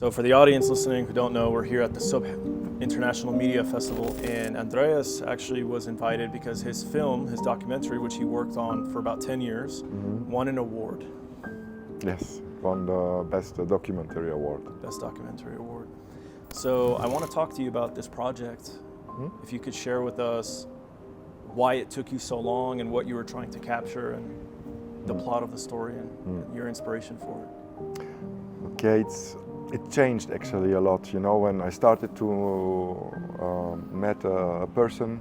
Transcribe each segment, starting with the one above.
So for the audience listening who don't know, we're here at the Sobh International Media Festival, and Andreas actually was invited because his film, his documentary, which he worked on for about 10 years, won an award. Yes, won the Best Documentary Award. Best Documentary Award. So I want to talk to you about this project. If you could share with us why it took you so long and what you were trying to capture and the plot of the story and your inspiration for it. Okay, it changed actually a lot. You know, when I started to met a person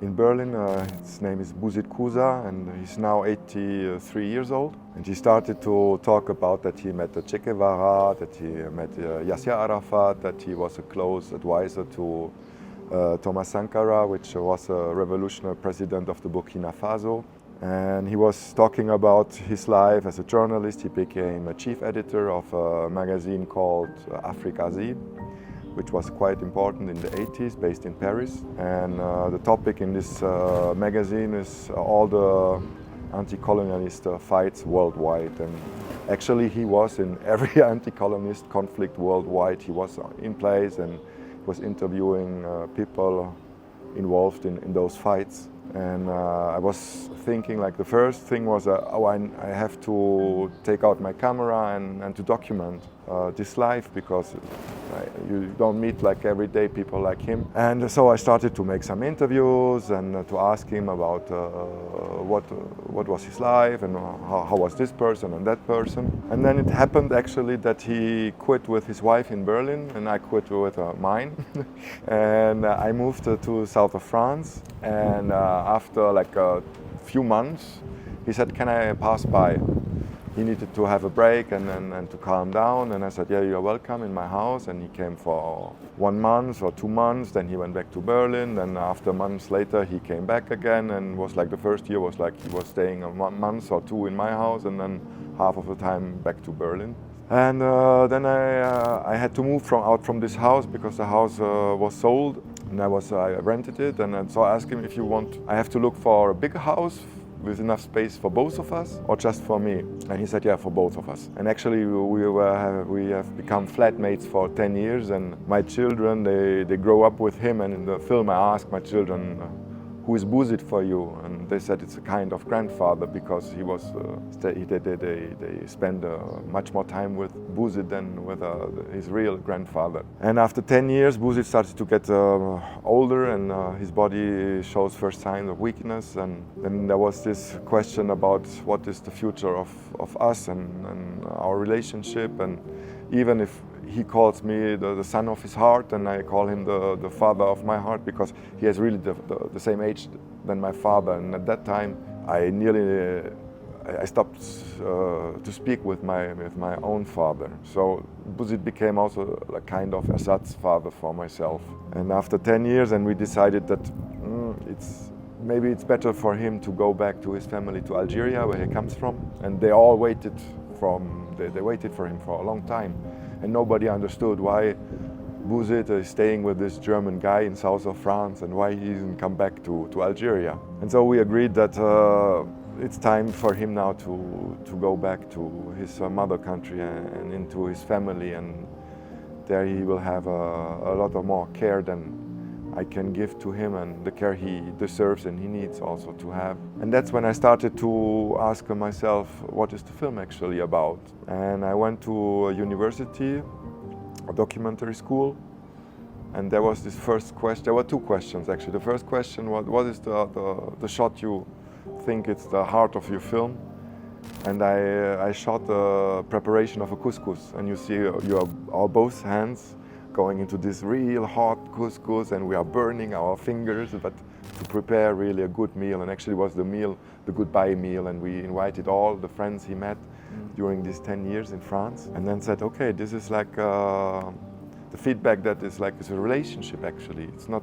in Berlin, his name is Buzit Kuza, and he's now 83 years old. And he started to talk about that he met Che Guevara, that he met Yasser Arafat, that he was a close advisor to Thomas Sankara, which was a revolutionary president of the Burkina Faso. And he was talking about his life as a journalist. He became a chief editor of a magazine called Africa Z, which was quite important in the 80s, based in Paris. And the topic in this magazine is all the anti-colonialist fights worldwide. And actually he was in every anti-colonialist conflict worldwide. He was in place and was interviewing people involved in those fights. And I was thinking, like, the first thing was, I have to take out my camera and to document this life, because you don't meet like every day people like him. And so I started to make some interviews and to ask him about what was his life and how was this person and that person. And then it happened actually that he quit with his wife in Berlin and I quit with mine. And I moved to south of France, and after like a few months he said, "Can I pass by?" He needed to have a break and to calm down, and I said, "Yeah, you're welcome in my house." And he came for 1 month or 2 months, then he went back to Berlin, then after months later he came back again, and was like the first year was like he was staying a month or two in my house and then half of the time back to Berlin. And then I had to move out from this house because the house was sold, and I rented it, and so I asked him, if you want, I have to look for a bigger house with enough space for both of us, or just for me? And he said, yeah, for both of us. And actually we have become flatmates for 10 years, and my children, they grow up with him. And in the film I asked my children, who is Buzit for you? And they said it's a kind of grandfather, because he was they spend much more time with Buzit than with his real grandfather. And after 10 years, Buzit started to get older, and his body shows first signs of weakness. And then there was this question about what is the future of us and our relationship. And even if he calls me the son of his heart, and I call him the father of my heart, because he has really the same age than my father. And at that time, I stopped to speak with my own father. So Buzit became also a kind of Ersatzfather for myself. And after 10 years, and we decided that maybe it's better for him to go back to his family, to Algeria, where he comes from. And they all waited they waited for him for a long time. And nobody understood why Buzit is staying with this German guy in south of France, and why he didn't come back to Algeria. And so we agreed that it's time for him now to go back to his mother country and into his family, and there he will have a lot of more care than I can give to him, and the care he deserves and he needs also to have. And that's when I started to ask myself, what is the film actually about? And I went to a university, a documentary school, and there was this first question. There were two questions actually. The first question was, what is the shot you think it's the heart of your film? And I shot the preparation of a couscous, and you see our both hands going into this real hot couscous, and we are burning our fingers, but to prepare really a good meal. And actually it was the goodbye meal, and we invited all the friends he met during these 10 years in France, and then said, okay, this is like the feedback that is like it's a relationship actually. It's not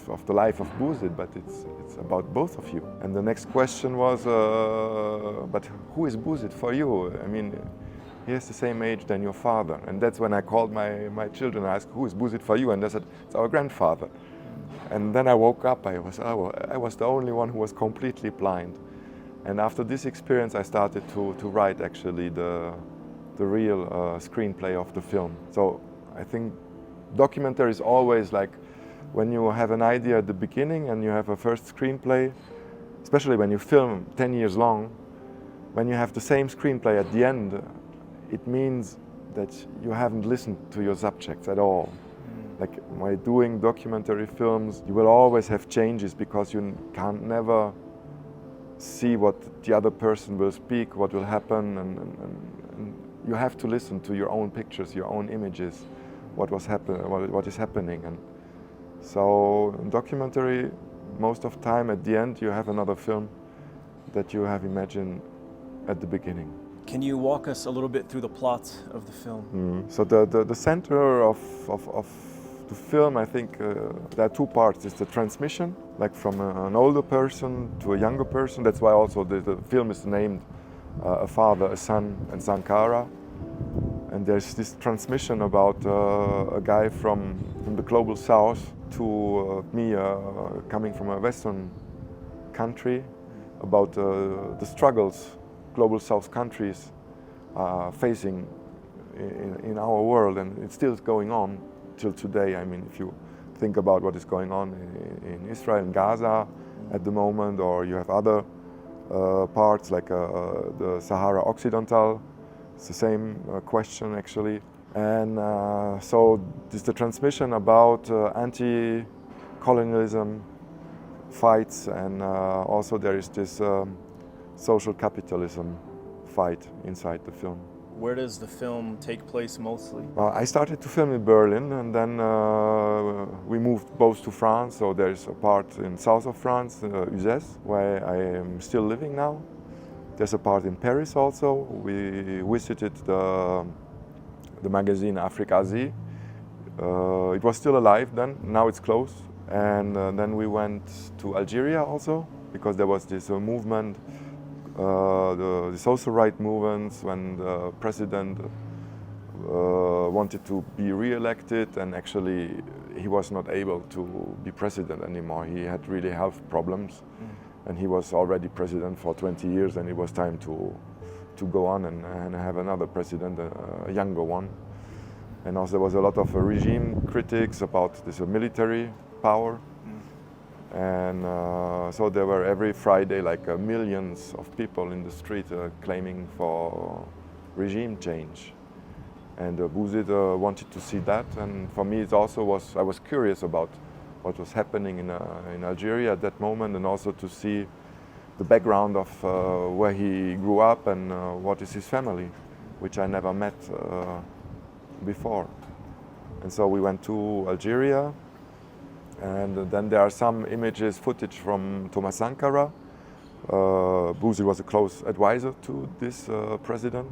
of the life of Buzit, but it's about both of you. And the next question was, but who is Buzit for you? I mean, he has the same age than your father. And that's when I called my children and asked, who is Buzit for you? And they said, it's our grandfather. And then I woke up, I was the only one who was completely blind. And after this experience, I started to write actually the real screenplay of the film. So I think documentary is always like when you have an idea at the beginning and you have a first screenplay, especially when you film 10 years long, when you have the same screenplay at the end, it means that you haven't listened to your subjects at all. Like by doing documentary films, you will always have changes because you can't never see what the other person will speak, what will happen, and you have to listen to your own pictures, your own images, what is happening. And so in documentary, most of the time at the end you have another film that you have imagined at the beginning. Can you walk us a little bit through the plot of the film? So the center of the film, I think there are two parts. It's the transmission, like from an older person to a younger person. That's why also the film is named A Father, a Son, and Sankara. And there's this transmission about a guy from the global south to me coming from a Western country, about the struggles global south countries are facing in our world, and it's still going on till today. I mean, if you think about what is going on in Israel and Gaza at the moment, or you have other parts like the Sahara Occidental, it's the same question actually. And so this is the transmission about anti-colonialism fights, and also there is this social capitalism fight inside the film. Where does the film take place mostly? I started to film in Berlin, and then we moved both to France. So there's a part in south of France, Uzès, where I am still living now. There's a part in Paris also. We visited the magazine Afrique-Asie. It was still alive then, now it's closed. And then we went to Algeria also, because there was this movement, the social rights movements, when the president wanted to be re-elected, and actually he was not able to be president anymore. He had really health problems, and he was already president for 20 years, and it was time to go on and have another president, a younger one. And also there was a lot of regime critics about this military power. And so there were every Friday like millions of people in the street claiming for regime change. And Bouzid wanted to see that, and for me it also was, I was curious about what was happening in Algeria at that moment, and also to see the background of where he grew up and what is his family, which I never met before. And so we went to Algeria. And then there are some images, footage from Thomas Sankara. Bouzid was a close advisor to this president.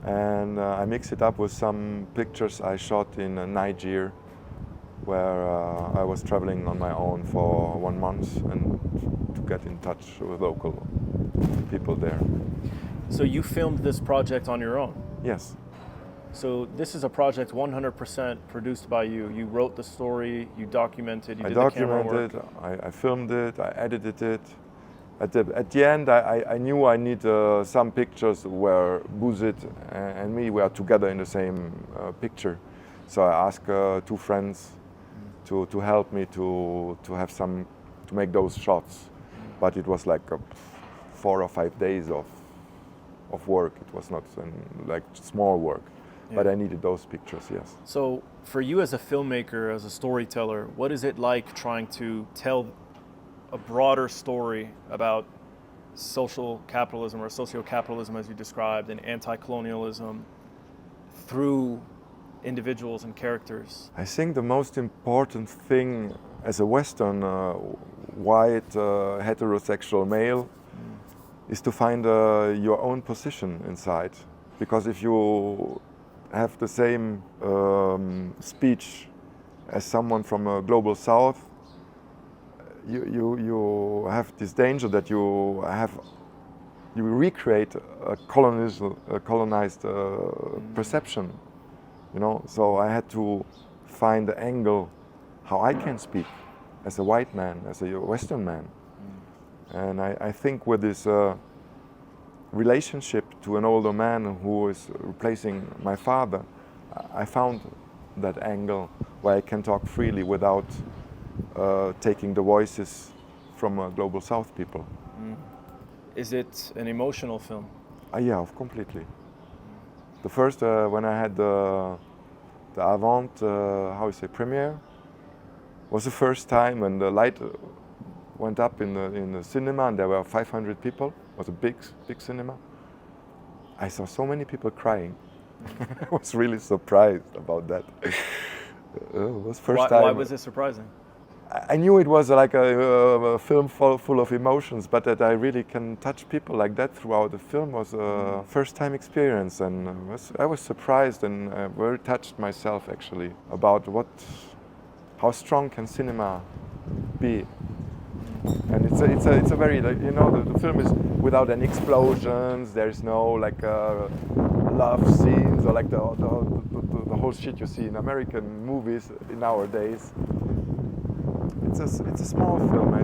And I mixed it up with some pictures I shot in Niger, where I was traveling on my own for 1 month and to get in touch with local people there. So you filmed this project on your own? Yes. So this is a project 100% produced by you. You wrote the story, you documented, you did I the camera work. I filmed it, I edited it. At the end, I knew I need some pictures where Bouzid and me were together in the same picture. So I asked two friends to help me to have some, to make those shots. But it was like 4 or 5 days of work. It was not like small work. Yeah. But I needed those pictures, yes. So for you as a filmmaker, as a storyteller, what is it like trying to tell a broader story about social capitalism, or socio-capitalism as you described, and anti-colonialism through individuals and characters? I think the most important thing as a Western white heterosexual male is to find your own position inside. Because if you have the same speech as someone from a global south, you have this danger that you recreate a colonized perception, you know. So I had to find the angle how I can speak as a white man, as a Western man. And I think with this relationship to an older man who is replacing my father, I found that angle where I can talk freely without taking the voices from global South people. Mm. Is it an emotional film? Yeah, completely. The first, when I had the avant, how you say, premiere, was the first time when the light went up in the cinema and there were 500 people. It was a big cinema. I saw so many people crying. I was really surprised about that. It was first time. Why was it surprising? I knew it was like a film full of emotions, but that I really can touch people like that throughout the film was a first-time experience, and I was surprised and very touched myself actually about how strong can cinema be. And it's a very, like, you know, the film is without any explosions. There is no like love scenes or like the whole shit you see in American movies nowadays. It's a small film.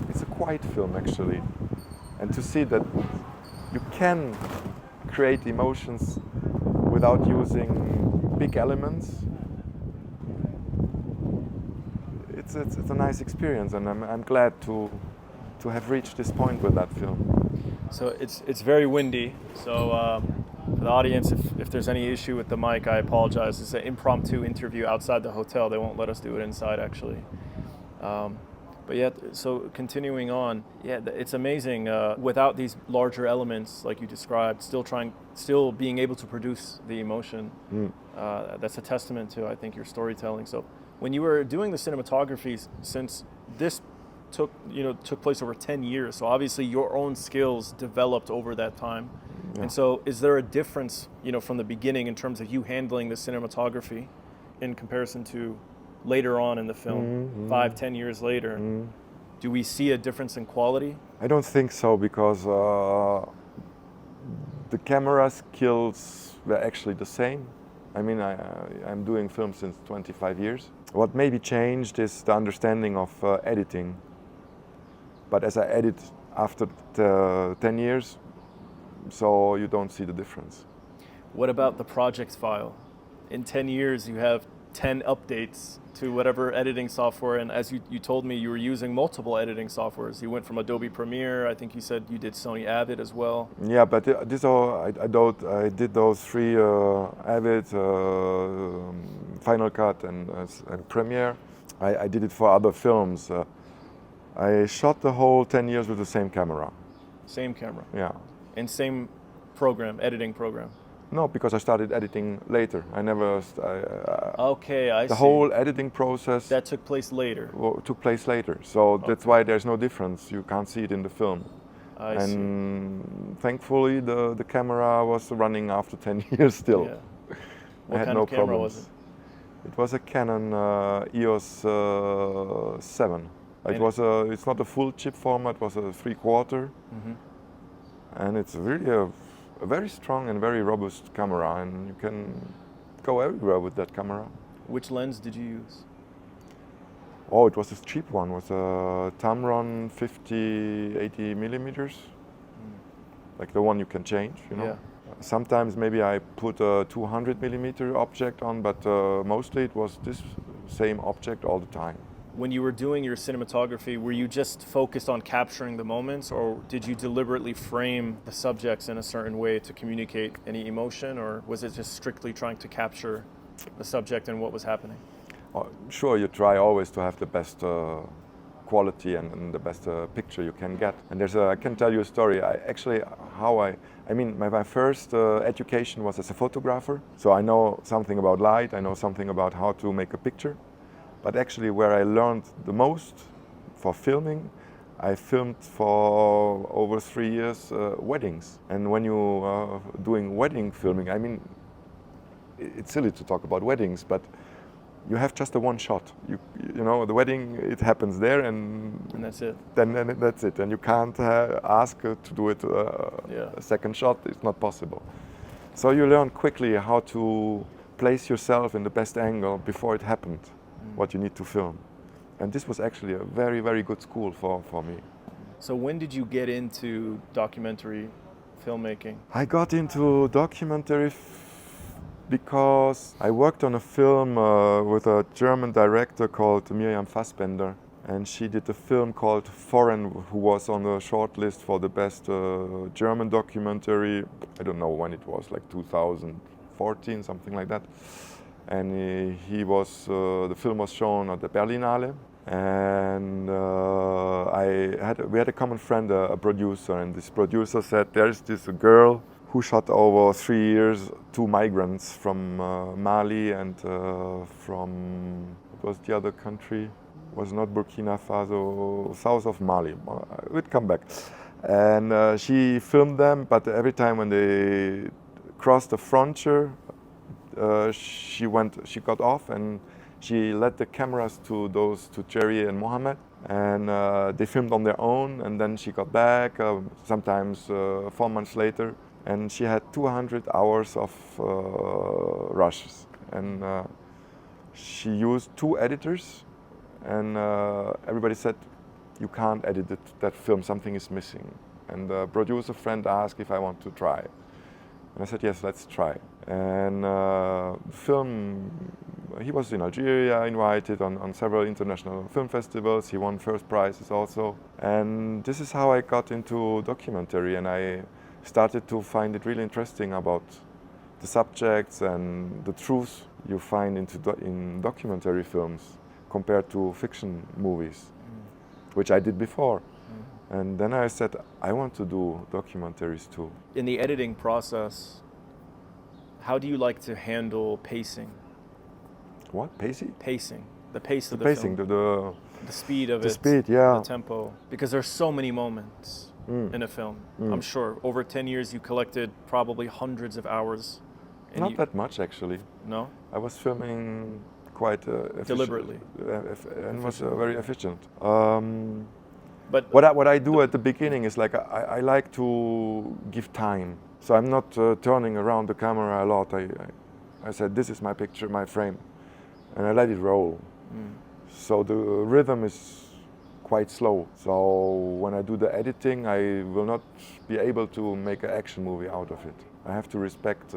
It's a quiet film actually, and to see that you can create emotions without using big elements. It's a nice experience, and I'm glad to have reached this point with that film. So it's very windy. So for the audience, if there's any issue with the mic, I apologize. It's an impromptu interview outside the hotel. They won't let us do it inside actually. But yeah, so continuing on, yeah, it's amazing. Without these larger elements, like you described, still being able to produce the emotion. That's a testament to, I think, your storytelling. So when you were doing the cinematography, since this took place over 10 years, so obviously your own skills developed over that time. Yeah. And so, is there a difference, from the beginning in terms of you handling the cinematography, in comparison to later on in the film, 5-10 years later? Do we see a difference in quality? I don't think so, because the camera skills were actually the same. I mean, I'm doing film since 25 years. What maybe changed is the understanding of editing. But as I edit after 10 years, so you don't see the difference. What about the project file? In 10 years, you have 10 updates to whatever editing software, and as you told me, you were using multiple editing softwares. You went from Adobe Premiere, I think you said you did Sony Avid as well. Yeah, but I did those three, Avid, Final Cut and Premiere. I did it for other films. I shot the whole 10 years with the same camera. Same camera? Yeah. And same program, editing program? No, because I started editing later. Okay, I see. The whole editing process... That took place later? Took place later. So that's why there's no difference. You can't see it in the film. I see. And thankfully the camera was running after 10 years still. Yeah. I had no camera problems. was it? It was a Canon EOS 7. It's not a full chip format, it was a 3/4. And it's really a very strong and very robust camera, and you can go everywhere with that camera. Which lens did you use? Oh, it was a cheap one. It was a Tamron 50-80 millimeters, like the one you can change, Yeah. Sometimes maybe I put a 200 millimeter object on, but mostly it was this same object all the time. When you were doing your cinematography, were you just focused on capturing the moments, or did you deliberately frame the subjects in a certain way to communicate any emotion, or was it just strictly trying to capture the subject and what was happening? Sure, you try always to have the best quality and the best picture you can get. And I can tell you a story. My first education was as a photographer, so I know something about light, I know something about how to make a picture. But actually where I learned the most for filming, I filmed for over 3 years weddings. And when you are doing wedding filming, it's silly to talk about weddings, but you have just a one shot. The wedding, it happens there, and that's it. Then that's it. And you can't ask to do it a second shot. It's not possible. So you learn quickly how to place yourself in the best angle before it happened. What you need to film. And this was actually a very, very good school for me. So when did you get into documentary filmmaking? I got into documentary because I worked on a film with a German director called Miriam Fassbender, and she did a film called Foreign, who was on the short list for the best German documentary. I don't know when it was, like 2014, something like that. And the film was shown at the Berlinale. And we had a common friend, a producer, and this producer said, there's this girl who shot over 3 years 2 migrants from Mali and from, what was the other country? It was not Burkina Faso, south of Mali. We'd come back. And she filmed them, but every time when they crossed the frontier, she got off and she led the cameras to Jerry and Mohammed, and they filmed on their own, and then she got back, sometimes 4 months later, and she had 200 hours of rushes. And she used 2 editors, and everybody said, you can't edit that film, something is missing. And the producer friend asked if I want to try. And I said, yes, let's try. And the film, he was in Algeria, invited on several international film festivals. He won first prizes also. And this is how I got into documentary, and I started to find it really interesting about the subjects and the truths you find in documentary films compared to fiction movies, which I did before. And then I said, I want to do documentaries too. In the editing process, how do you like to handle pacing? What? Pacing? Pacing. The pace of the pacing, film. The speed of it. The speed, yeah. The tempo. Because there's so many moments in a film. I'm sure over 10 years you collected probably hundreds of hours. Not that much, actually. No? I was filming quite deliberately. And was very efficient. But what I do at the beginning is like I like to give time. So I'm not turning around the camera a lot. I said, this is my picture, my frame, and I let it roll. So the rhythm is quite slow. So when I do the editing, I will not be able to make an action movie out of it. I have to respect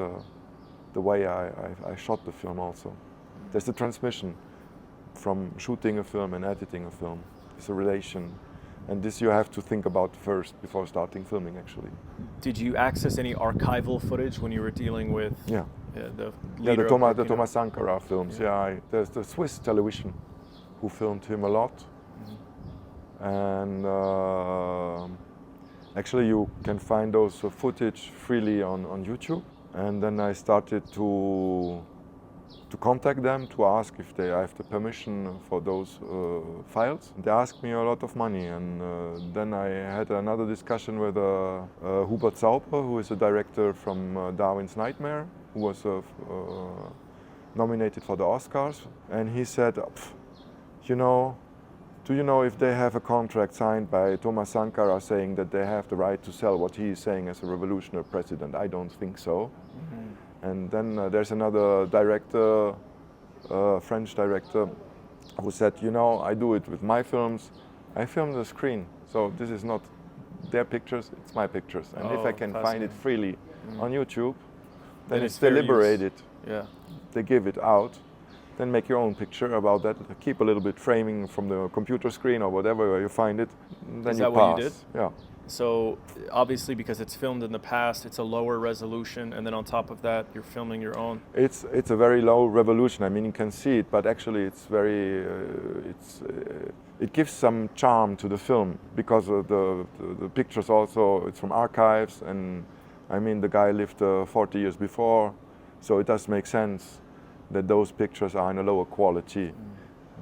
the way I shot the film also. There's the transmission from shooting a film and editing a film. It's a relation. And this you have to think about first before starting filming, actually. Did you access any archival footage when you were dealing with the leader the Thomas Sankara films? Yeah, there's the Swiss television who filmed him a lot. And actually you can find those footage freely on YouTube. And then I started to contact them to ask if they have the permission for those files. They asked me a lot of money, and then I had another discussion with Hubert Sauper, who is a director from Darwin's Nightmare, who was nominated for the Oscars. And he said, do you know if they have a contract signed by Thomas Sankara saying that they have the right to sell what he is saying as a revolutionary president? I don't think so. And then there's another director, French director, who said, I do it with my films. I film the screen, so this is not their pictures, it's my pictures. And if I can find it freely on YouTube, then it's deliberated. Yeah. They give it out. Then make your own picture about that. Keep a little bit framing from the computer screen or whatever where you find it. Then is you that pass. what you did? Yeah. So obviously, because it's filmed in the past, it's a lower resolution, and then on top of that, you're filming your own. It's a very low resolution. I mean, you can see it, but actually, it's very it gives some charm to the film because of the pictures also. It's from archives, and I mean, the guy lived 40 years before, so it does make sense that those pictures are in a lower quality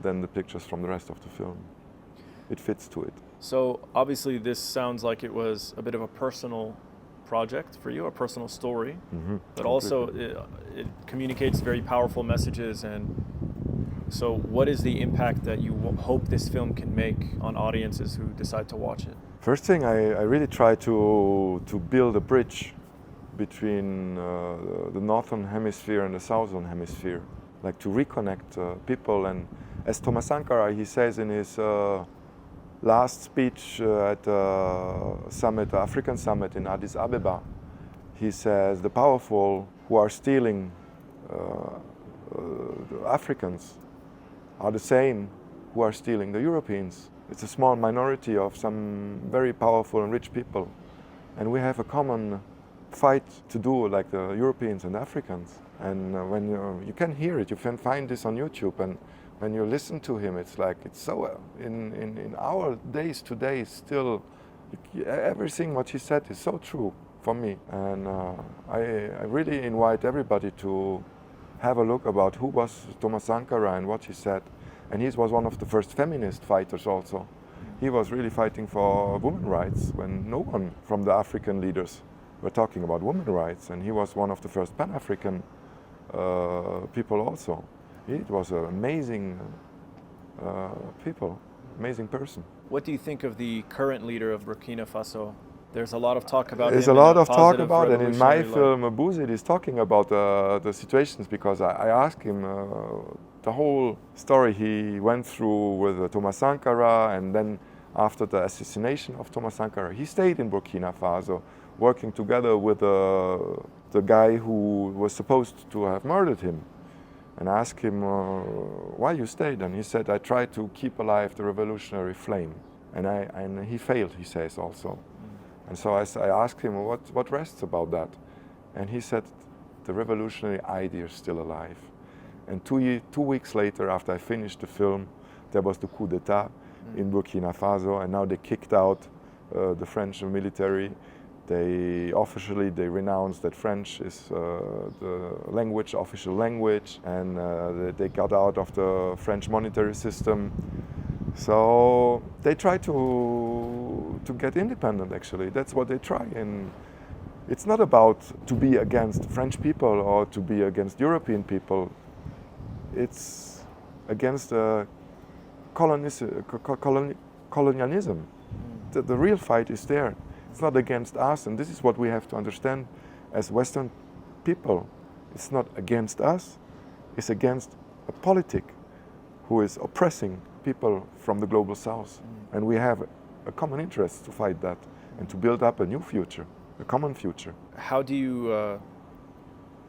than the pictures from the rest of the film. It fits to it. So obviously this sounds like it was a bit of a personal project for you, a personal story, but also it communicates very powerful messages. And so what is the impact that you hope this film can make on audiences who decide to watch it? First thing, I really try to build a bridge between the northern hemisphere and the southern hemisphere, like to reconnect people. And as Thomas Sankara, he says in his last speech at the summit, African summit in Addis Ababa, he says the powerful who are stealing the Africans are the same who are stealing the Europeans. It's a small minority of some very powerful and rich people. And we have a common fight to do like the Europeans and Africans. And when you can hear it, you can find this on YouTube. And when you listen to him, it's like, it's so, in our days today, still, everything what he said is so true for me. And I really invite everybody to have a look about who was Thomas Sankara and what he said. And he was one of the first feminist fighters also. He was really fighting for women's rights when no one from the African leaders were talking about women's rights. And he was one of the first Pan-African people also. It was an amazing amazing person. What do you think of the current leader of Burkina Faso? There's a lot of talk about There's him a lot in of talk positive about it. And in my revolutionary film, Bouzid is talking about the situations because I asked him the whole story he went through with Thomas Sankara, and then after the assassination of Thomas Sankara, he stayed in Burkina Faso, working together with the guy who was supposed to have murdered him. And I asked him, why you stayed? And he said, I tried to keep alive the revolutionary flame. And he failed, he says also. And so I asked him, what rests about that? And he said, the revolutionary idea is still alive. And 2 weeks later, after I finished the film, there was the coup d'etat in Burkina Faso, and now they kicked out the French military. They officially renounced that French is the language, official language, and they got out of the French monetary system. So they try to get independent, actually. That's what they try. And it's not about to be against French people or to be against European people. It's against colonialism. The real fight is there. It's not against us, and this is what we have to understand as Western people. It's not against us, it's against a politic who is oppressing people from the global south. And we have a common interest to fight that and to build up a new future, a common future. How do you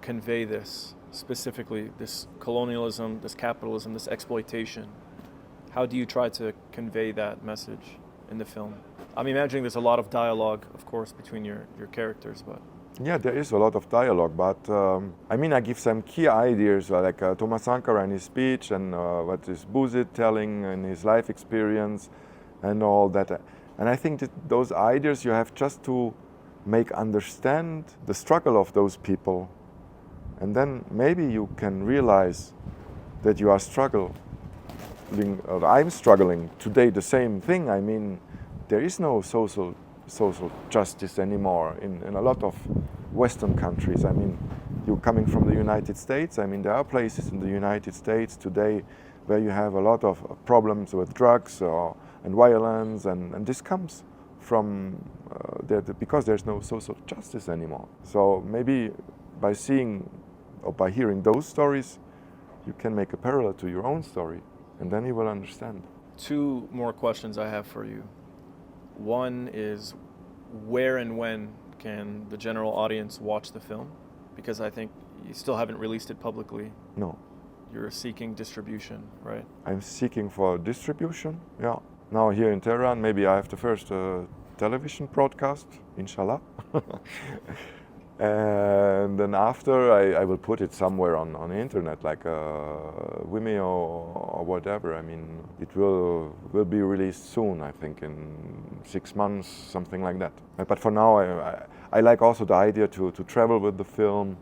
convey this, specifically this colonialism, this capitalism, this exploitation? How do you try to convey that message in the film? I'm imagining there's a lot of dialogue, of course, between your characters, but... Yeah, there is a lot of dialogue, but I give some key ideas, like Thomas Sankara in his speech and what is Bouzid telling in his life experience and all that. And I think that those ideas you have just to make understand the struggle of those people. And then maybe you can realize that you are struggling, I'm struggling today the same thing. I mean, there is no social justice anymore in a lot of Western countries. I mean, you're coming from the United States. I mean, there are places in the United States today where you have a lot of problems with drugs and violence, and this comes from because there's no social justice anymore. So maybe by seeing or by hearing those stories, you can make a parallel to your own story, and then you will understand. 2 more questions I have for you. One is, where and when can the general audience watch the film? Because I think you still haven't released it publicly. No. You're seeking distribution, right? I'm seeking for distribution, yeah. Now here in Tehran, maybe I have the first television broadcast, inshallah. And then after, I will put it somewhere on the internet, like Vimeo or whatever. I mean, it will be released soon, I think, in 6 months, something like that. But for now, I like also the idea to travel with the film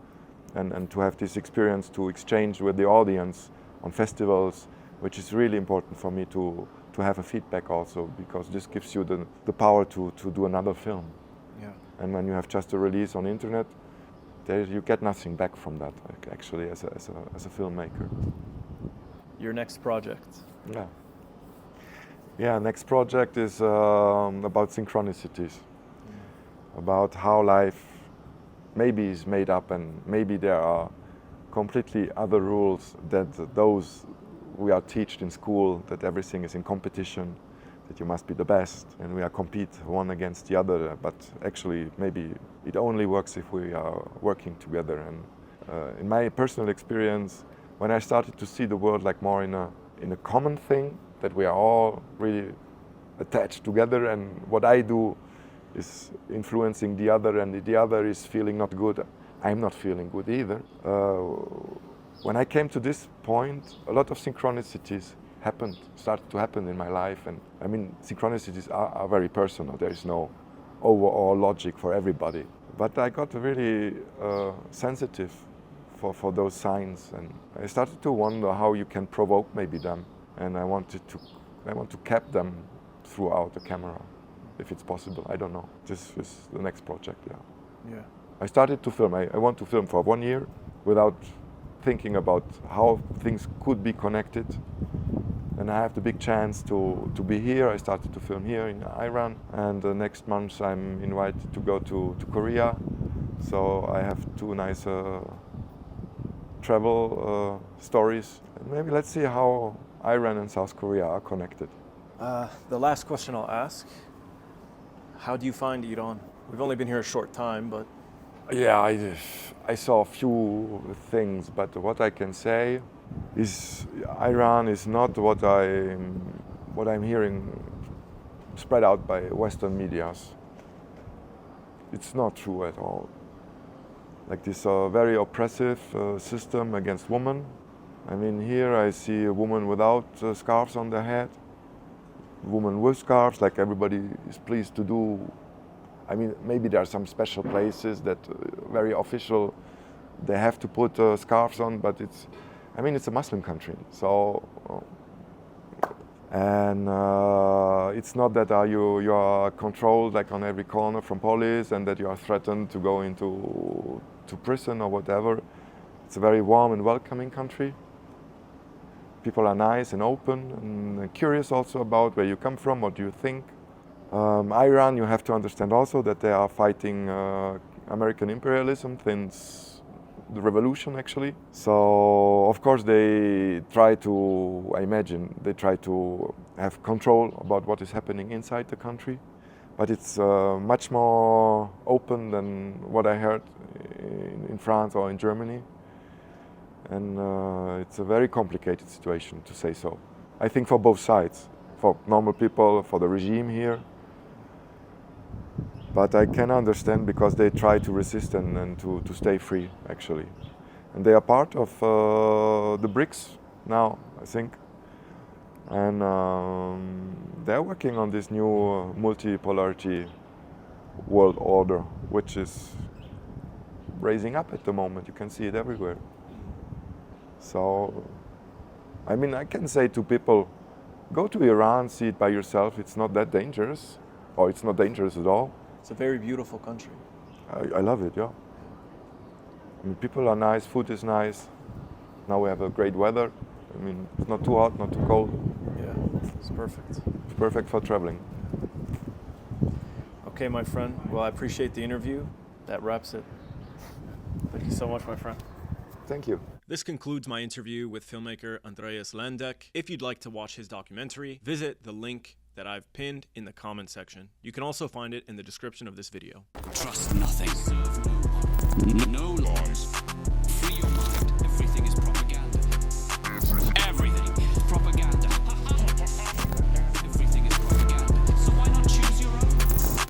and to have this experience to exchange with the audience on festivals, which is really important for me to have a feedback also, because this gives you the power to do another film. Yeah. And when you have just a release on internet, you get nothing back from that, actually, as a filmmaker. Your next project? Yeah, next project is about synchronicities, about how life maybe is made up, and maybe there are completely other rules that those we are taught in school, that everything is in competition, that you must be the best and we are compete one against the other, but actually maybe it only works if we are working together. And in my personal experience, when I started to see the world like more in a common thing, that we are all really attached together, and what I do is influencing the other, and the other is feeling not good, I'm not feeling good either. When I came to this point, a lot of synchronicities started to happen in my life. And I mean, synchronicities are very personal. There is no overall logic for everybody. But I got really sensitive for those signs, and I started to wonder how you can provoke maybe them. And I want to cap them throughout the camera, if it's possible. I don't know. This is the next project. Yeah. I started to film. I want to film for 1 year without thinking about how things could be connected. And I have the big chance to be here. I started to film here in Iran, and next month I'm invited to go to Korea. So I have 2 nice travel stories. And maybe let's see how Iran and South Korea are connected. The last question I'll ask, how do you find Iran? We've only been here a short time, but... Yeah, I saw a few things, but what I can say is Iran is not what I'm hearing spread out by Western medias. It's not true at all. Like this very oppressive system against women. I mean, here I see a woman without scarves on their head, woman with scarves, like everybody is pleased to do. I mean, maybe there are some special places that very official, they have to put scarves on, but it's a Muslim country. So, and it's not that you are controlled like on every corner from police and that you are threatened to go into prison or whatever. It's a very warm and welcoming country. People are nice and open and curious also about where you come from, what do you think. Iran, you have to understand also that they are fighting American imperialism since the revolution, actually. So, of course, they try to have control about what is happening inside the country. But it's much more open than what I heard in France or in Germany. And it's a very complicated situation, to say so. I think for both sides, for normal people, for the regime here. But I can understand because they try to resist and to stay free, actually. And they are part of the BRICS now, I think. And they're working on this new multipolarity world order, which is raising up at the moment. You can see it everywhere. So, I mean, I can say to people, go to Iran, see it by yourself. It's not that dangerous, or it's not dangerous at all. It's a very beautiful country. I love it, yeah. I mean, people are nice, food is nice. Now we have a great weather. I mean, it's not too hot, not too cold. Yeah, it's perfect. It's perfect for traveling. Okay, my friend. Well, I appreciate the interview. That wraps it. Thank you so much, my friend. Thank you. This concludes my interview with filmmaker Andreas Landeck. If you'd like to watch his documentary, visit the link that I've pinned in the comment section. You can also find it in the description of this video. Trust nothing. No laws.